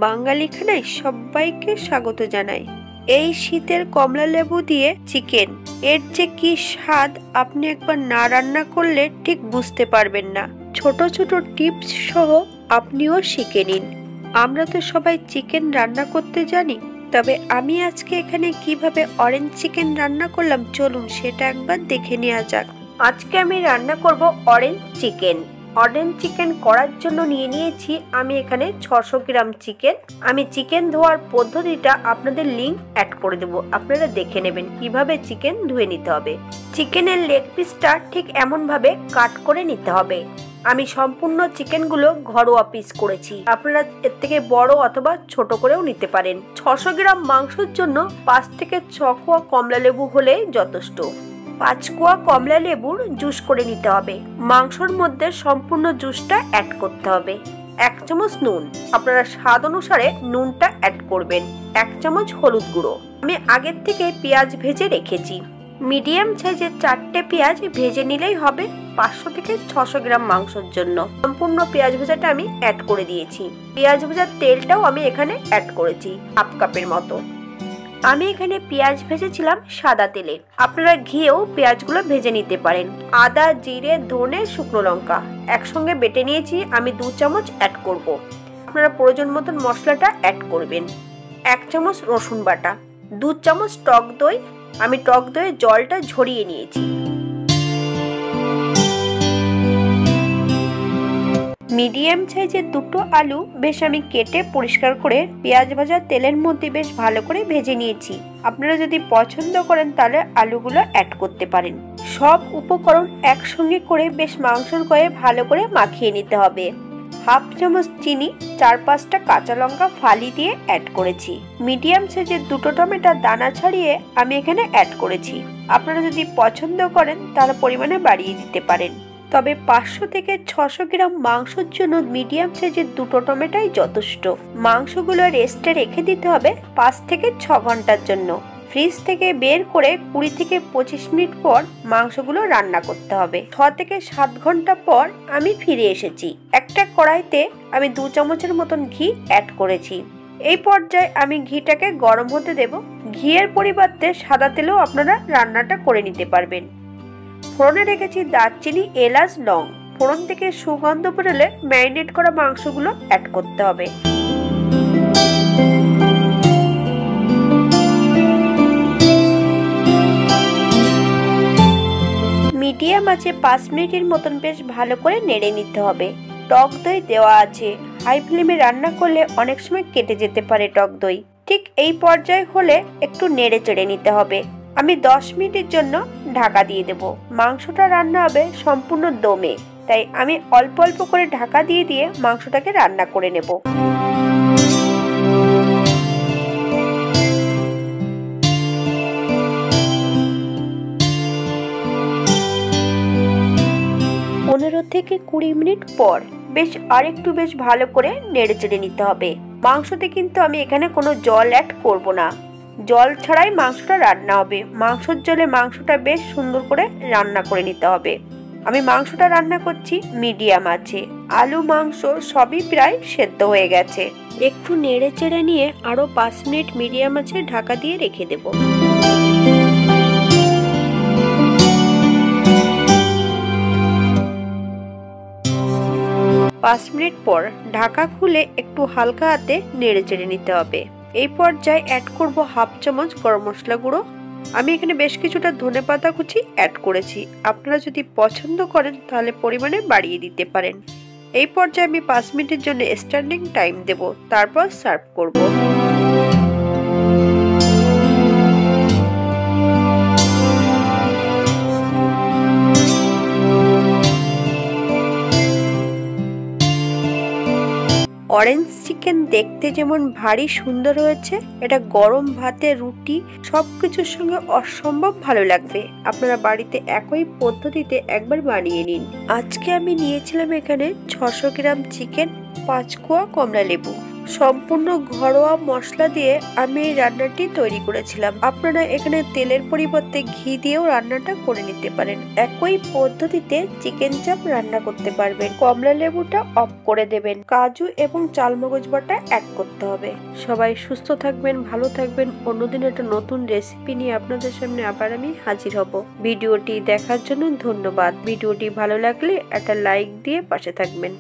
বাঙালি খানায় সবাইকে স্বাগত জানাই। এই শীতের কমলা লেবু দিয়ে চিকেন, এর যে কি স্বাদ আপনি একবার না রান্না করলে ঠিক বুঝতে পারবেন না। ছোট ছোট টিপস সহ আপনিও শিখে নিন। আমরা তো সবাই চিকেন রান্না করতে জানি, তবে আমি আজকে এখানে কিভাবে অরেঞ্জ চিকেন রান্না করলাম চলুন সেটা একবার দেখে নেওয়া যাক। আজকে আমি রান্না করব অরেঞ্জ চিকেন। অরেঞ্জ চিকেন করার জন্য নিয়ে নিয়েছি আমি এখানে 600 গ্রাম চিকেন। আমি চিকেন ধোয়ার পদ্ধতিটা আপনাদের লিংক অ্যাড করে দেবো, আপনারা দেখে নেবেন কিভাবে চিকেন ধুয়ে নিতে হবে। চিকেনের লেগ পিসটা ঠিক এমনভাবে কাট করে নিতে হবে। আমি সম্পূর্ণ চিকেনগুলো ঘরোয়া পিস করেছি, আপনারা এর থেকে বড় অথবা ছোট করেও নিতে পারেন। 600 গ্রাম মাংসের জন্য 5 থেকে 6 কোয়া কমলা লেবু হলেই যথেষ্ট। 5 কোয়া কমলা লেবুর জুস করে নিতে হবে। মাংসের মধ্যে সম্পূর্ণ জুসটা অ্যাড করতে হবে। 1 চামচ নুন, আপনারা স্বাদ অনুসারে নুনটা অ্যাড করবেন। 1 চামচ হলুদ গুঁড়ো। আমি আগের থেকে পেঁয়াজ ভেজে রেখেছি। মিডিয়াম সাইজের 4টে পেঁয়াজ ভেজে নিলেই হবে 500 থেকে 600 গ্রাম মাংসের জন্য। সম্পূর্ণ পেঁয়াজ ভাজাটা আমি অ্যাড করে দিয়েছি। পেঁয়াজ ভাজার তেলটাও আমি এখানে অ্যাড করেছি হাফ কাপের মতো। আমি এখানে পেঁয়াজ ভেজেছিলাম সাদা তেলে, আপনারা ঘিয়েও পেঁয়াজগুলো ভেজে নিতে পারেন। আদা, জিরে, ধনে, শুকনো লঙ্কা একসঙ্গে বেটে নিয়েছি, আমি 2 চামচ অ্যাড করব। আপনারা প্রয়োজন মতন মশলাটা অ্যাড করবেন। 1 চামচ রসুন বাটা, 2 চামচ টক দই, আমি টক দইয়ের জলটা ঝরিয়ে নিয়েছি। মিডিয়াম সাইজের 2টো আলু বেশ আমি কেটে পরিষ্কার করে পেঁয়াজ ভাজা তেলের মধ্যে বেশ ভালো করে ভেজে নিয়েছি। আপনারা যদি পছন্দ করেন তাহলে আলুগুলো অ্যাড করতে পারেন। সব উপকরণ একসঙ্গে করে বেশ মাংসের গায়ে ভালো করে মাখিয়ে নিতে হবে। হাফ চামচ চিনি, 4-5টা কাঁচা লঙ্কা ফালি দিয়ে অ্যাড করেছি। মিডিয়াম সাইজের 2টো টমেটো দানা ছাড়িয়ে আমি এখানে অ্যাড করেছি। আপনারা যদি পছন্দ করেন তাহলে পরিমাণে বাড়িয়ে দিতে পারেন, তবে 500 থেকে 600 গ্রাম মাংসের জন্য মিডিয়াম সাইজের 2টো টমেটোই যথেষ্ট। মাংসগুলো রেস্টে রেখে দিতে হবে 5 থেকে 6 ঘন্টার জন্য। ফ্রিজ থেকে বের করে 20 থেকে 25 মিনিট পর মাংসগুলো রান্না করতে হবে। 6 থেকে 7 ঘন্টা পর আমি ফিরে এসেছি। একটা কড়াইতে আমি 2 চামচের মতন ঘি অ্যাড করেছি। এই পর্যায়ে আমি ঘিটাকে গরম হতে দেব। ঘিয়ের পরিবর্তে সাদা তেলেও আপনারা রান্নাটা করে নিতে পারবেন। ফোড়নে রেখেছি দারচিনি, এলাচ, লং। ফোড়ন থেকে সুগন্ধ বেরোলে ম্যারিনেট করা মাংসগুলো অ্যাড করতে হবে। মিডিয়াম আছে 5 মিনিটের মতন বেশ ভালো করে নেড়ে নিতে হবে। টক দই দেওয়া আছে, হাই ফ্লেমে রান্না করলে অনেক সময় কেটে যেতে পারে টক দই। ঠিক এই পর্যায়ে হলে একটু নেড়ে চেড়ে নিতে হবে। আমি 10 মিনিটের জন্য ঢাকা দিয়ে দেব। মাংসটা রান্না হবে সম্পূর্ণ দমে, তাই আমি অল্প অল্প করে ঢাকা দিয়ে দিয়ে মাংসটাকে রান্না করে নেব। পনেরো থেকে 20 মিনিট পর আরেকটু বেশ ভালো করে নেড়ে চেড়ে নিতে হবে। মাংসতে কিন্তু আমি এখানে কোনো জল অ্যাড করব না, জল ছাড়াই মাংসটা রান্না হবে। মাংসের জলে মাংসটা বেশ সুন্দর করে রান্না করে নিতে হবে। আমি মাংসটা রান্না করছি মিডিয়াম আছে। আলু, মাংস সবই প্রায় সেদ্ধ হয়ে গেছে। একটু নেড়ে চেড়ে নিয়ে আরো 5 মিনিট মিডিয়াম আছে ঢাকা দিয়ে রেখে দেব। 5 মিনিট পর ঢাকা খুলে একটু হালকা হাতে নেড়ে চেড়ে নিতে হবে। এই পর্যায়ে অ্যাড করব হাফ চামচ গরম মশলা গুঁড়ো। আমি এখানে বেশ কিছুটা ধনেপাতা কুচি অ্যাড করেছি, আপনারা যদি পছন্দ করেন তাহলে পরিমাণে বাড়িয়ে দিতে পারেন। এই পর্যায়ে আমি 5 মিনিটের জন্য স্ট্যান্ডিং টাইম দেব, তারপর সার্ভ করব। অরেঞ্জ চিকেন দেখতে যেমন ভারী সুন্দর হয়েছে, এটা গরম ভাতে, রুটি সবকিছুর সঙ্গে অসম্ভব ভালো লাগবে। আপনারা বাড়িতে একই পদ্ধতিতে একবার বানিয়ে নিন। আজকে আমি নিয়েছিলাম এখানে 600 গ্রাম চিকেন, 5 কোয়া কমলা লেবু। সম্পূর্ণ ঘরোয়া মশলা দিয়ে আমি এই রান্নাটি তৈরি করেছিলাম। আপনারা এখানে তেলের পরিবর্তে ঘি দিয়েও রান্নাটা করে নিতে পারেন। একই পদ্ধতিতে চিকেন চাপ রান্না করতে পারবেন। কমলা লেবুটা অফ করে দেবেন, কাজু এবং চালমগজ বাটা অ্যাড করতে হবে। সবাই সুস্থ থাকবেন, ভালো থাকবেন। অন্যদিন একটা নতুন রেসিপি নিয়ে আপনাদের সামনে আবার আমি হাজির হব। ভিডিওটি দেখার জন্য ধন্যবাদ। ভিডিওটি ভালো লাগলে একটা লাইক দিয়ে পাশে থাকবেন।